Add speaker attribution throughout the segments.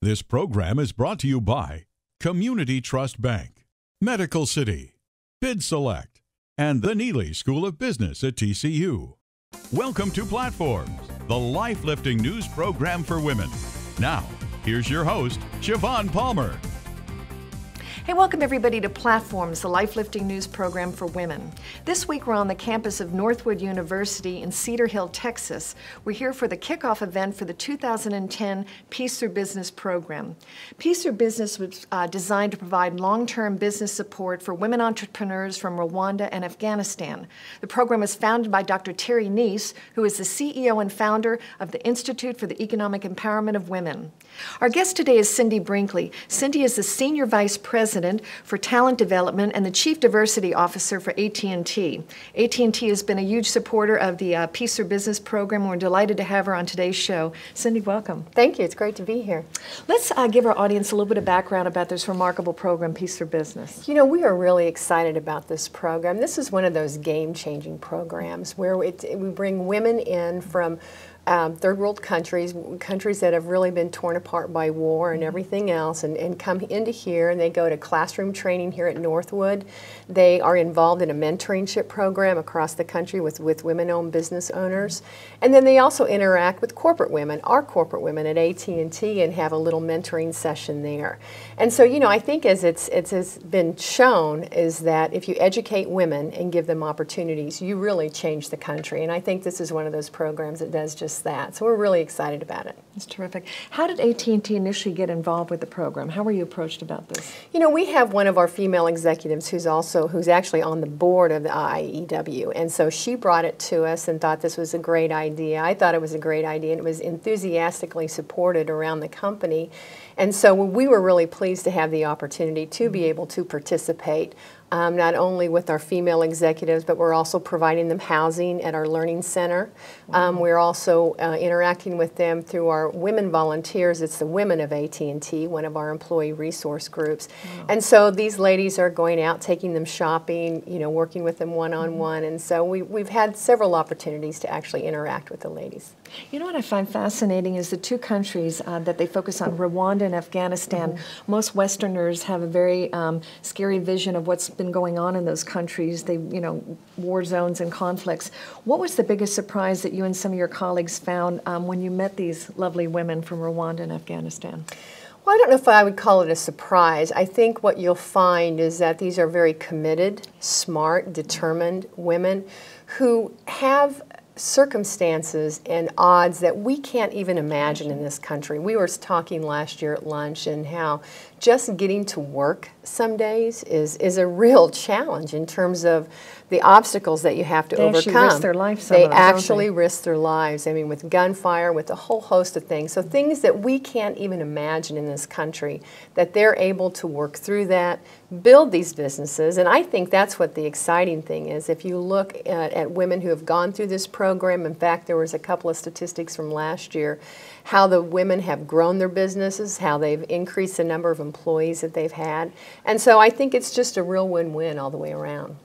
Speaker 1: This program is brought to you by Community Trust Bank, Medical City, Bid Select, and the Neely School of Business at TCU. Welcome to Platforms, the life-lifting news program for women. Now, here's your host, Shivaun Palmer.
Speaker 2: Hey, welcome everybody to Platforms, the life-lifting news program for women. This week we're on the campus of Northwood University in Cedar Hill, Texas. We're here for the kickoff event for the 2010 Peace Through Business program. Peace Through Business was designed to provide long-term business support for women entrepreneurs from Rwanda and Afghanistan. The program was founded by Dr. Terry Neese, who is the CEO and founder of the Institute for the Economic Empowerment of Women. Our guest today is Cindy Brinkley. Cindy is the Senior Vice President for Talent Development and the Chief Diversity Officer for AT&T. AT&T has been a huge supporter of the Peace Through Business program. We're delighted to have her on today's show. Cindy, welcome.
Speaker 3: Thank you. It's great to be here.
Speaker 2: Let's give our audience a little bit of background about this remarkable program, Peace Through Business.
Speaker 3: You know, we are really excited about this program. This is one of those game-changing programs where we bring women in from third world countries that have really been torn apart by war and everything else, and come into here, and they go to classroom training here at Northwood. They are involved in a mentoringship program across the country with women-owned business owners, and then they also interact with corporate women, our corporate women at AT&T, and have a little mentoring session there. And so, you know, I think as it's been shown is that if you educate women and give them opportunities, you really change the country, and I think this is one of those programs that does just that. So we're really excited about it.
Speaker 2: That's terrific. How did AT&T initially get involved with the program? How were you approached about this?
Speaker 3: You know, we have one of our female executives who's actually on the board of the IEW, and so she brought it to us and thought this was a great idea. I thought it was a great idea, and it was enthusiastically supported around the company. And so we were really pleased to have the opportunity to be able to participate, not only with our female executives, but we're also providing them housing at our learning center. We're also interacting with them through our women volunteers. It's the Women of AT&T, one of our employee resource groups. And so these ladies are going out, taking them shopping, you know, working with them one-on-one. And so we've had several opportunities to actually interact with the ladies.
Speaker 2: You know what I find fascinating is the two countries that they focus on, Rwanda and Afghanistan. Most Westerners have a very scary vision of what's been going on in those countries. They, you know, war zones and conflicts. What was the biggest surprise that you and some of your colleagues found when you met these lovely women from Rwanda and Afghanistan?
Speaker 3: Well, I don't know if I would call it a surprise. I think what you'll find is that these are very committed, smart, determined women who have circumstances and odds that we can't even imagine in this country. We were talking last year at lunch and how just getting to work some days is a real challenge in terms of the obstacles that you have to overcome.
Speaker 2: They actually risk their lives.
Speaker 3: They actually risk their lives. I mean, with gunfire, with a whole host of things. So things that we can't even imagine in this country, that they're able to work through that, build these businesses. And I think that's what the exciting thing is. If you look at women who have gone through this program, in fact, there was a couple of statistics from last year, how the women have grown their businesses, how they've increased the number of employees that they've had. And so I think it's just a real win-win all the way around.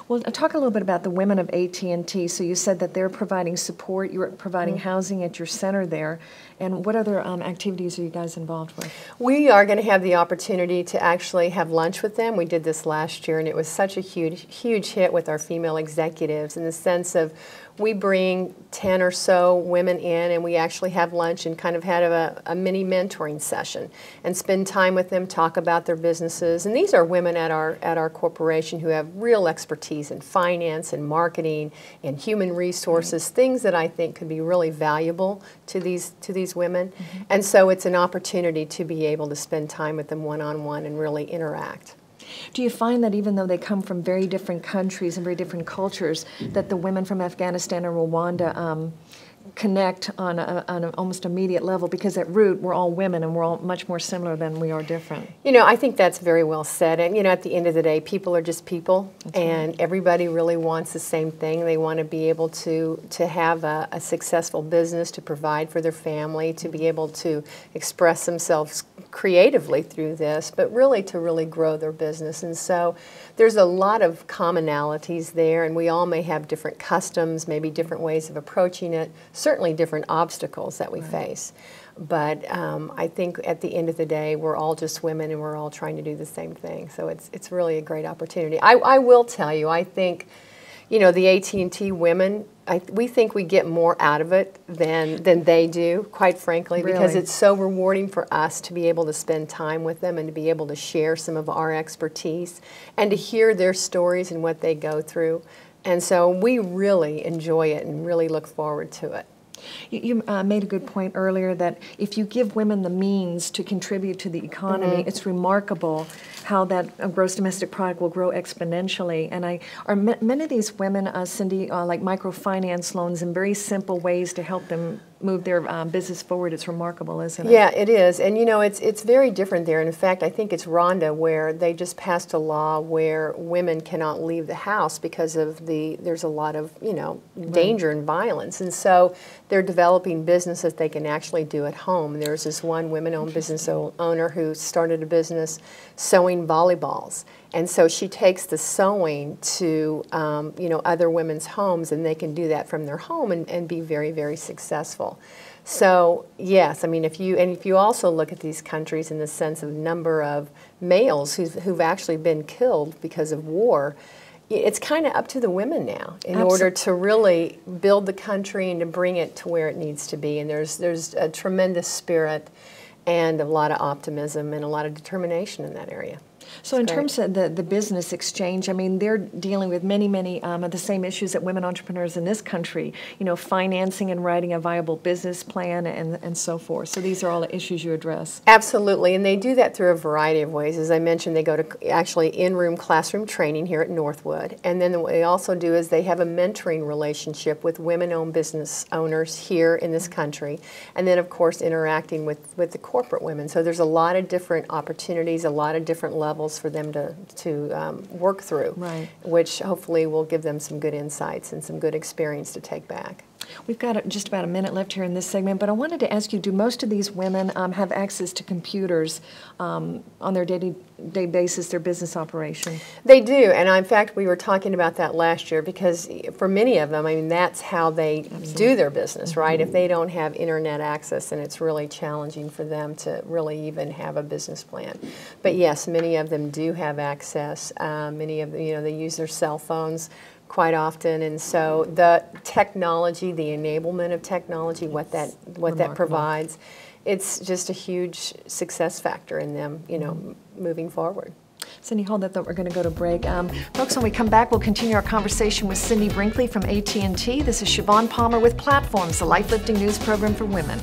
Speaker 2: Well, talk a little bit about the women of AT&T. So you said that they're providing support, you're providing housing at your center there, and what other activities are you guys involved with?
Speaker 3: We are going to have the opportunity to actually have lunch with them. We did this last year, and it was such a huge hit with our female executives in the sense of we bring 10 or so women in, and we actually have lunch and kind of had a mini mentoring session and spend time with them, talk about their businesses. And these are women at our corporation who have real expertise in finance and marketing and human resources, things that I think could be really valuable to these women. And so it's an opportunity to be able to spend time with them one-on-one and really interact.
Speaker 2: Do you find that even though they come from very different countries and very different cultures, that the women from Afghanistan or Rwanda connect on an almost immediate level, because at root we're all women and we're all much more similar than we are different.
Speaker 3: You know, I think that's very well said. And you know, at the end of the day, people are just people, and everybody really wants the same thing. They want to be able to have a successful business, to provide for their family, to be able to express themselves creatively through this, but really to really grow their business. And so there's a lot of commonalities there, and we all may have different customs, maybe different ways of approaching it, certainly different obstacles that we face. but I think at the end of the day, we're all just women and we're all trying to do the same thing. So it's really a great opportunity. I will tell you, I think, you know, the AT&T women, we think we get more out of it than they do, quite frankly,
Speaker 2: Really?
Speaker 3: because it's so rewarding for us to be able to spend time with them and to be able to share some of our expertise and to hear their stories and what they go through. And so we really enjoy it and really look forward to it.
Speaker 2: You made a good point earlier that if you give women the means to contribute to the economy, it's remarkable how that gross domestic product will grow exponentially. And many of these women, Cindy, like microfinance loans and very simple ways to help them move their business forward. It's remarkable, isn't it?
Speaker 3: Yeah, it is. And you know, it's very different there. And in fact, I think it's Rhonda where they just passed a law where women cannot leave the house because of there's a lot of, you know, danger and violence. And so they're developing business that they can actually do at home. There's this one women-owned business owner who started a business sewing volleyballs. And so she takes the sewing to you know, other women's homes, and they can do that from their home and be very, very successful. So yes, I mean, if you also look at these countries in the sense of number of males who've actually been killed because of war, it's kind of up to the women now in order to really build the country and to bring it to where it needs to be. And there's a tremendous spirit and a lot of optimism and a lot of determination in that area.
Speaker 2: So in terms of the business exchange, I mean, they're dealing with many of the same issues that women entrepreneurs in this country, you know, financing and writing a viable business plan and so forth. So these are all the issues you address.
Speaker 3: Absolutely, and they do that through a variety of ways. As I mentioned, they go to actually in-room classroom training here at Northwood. And then what they also do is they have a mentoring relationship with women-owned business owners here in this country. And then, of course, interacting with the corporate women. So there's a lot of different opportunities, a lot of different levels for them to work through, which hopefully will give them some good insights and some good experience to take back.
Speaker 2: We've got just about a minute left here in this segment, but I wanted to ask you, do most of these women have access to computers on their day-to-day basis, their business operation?
Speaker 3: They do, and in fact, we were talking about that last year because for many of them, I mean, that's how they do their business, right? If they don't have internet access, then it's really challenging for them to really even have a business plan. But yes, many of them do have access. Many of them, you know, they use their cell phones quite often, and so the technology, the enablement of technology, what that provides, it's just a huge success factor in them, you know, moving forward.
Speaker 2: Cindy, hold that thought. We're going to go to break. Folks, when we come back, we'll continue our conversation with Cindy Brinkley from AT&T. This is Shivaun Palmer with Platforms, the life-lifting news program for women.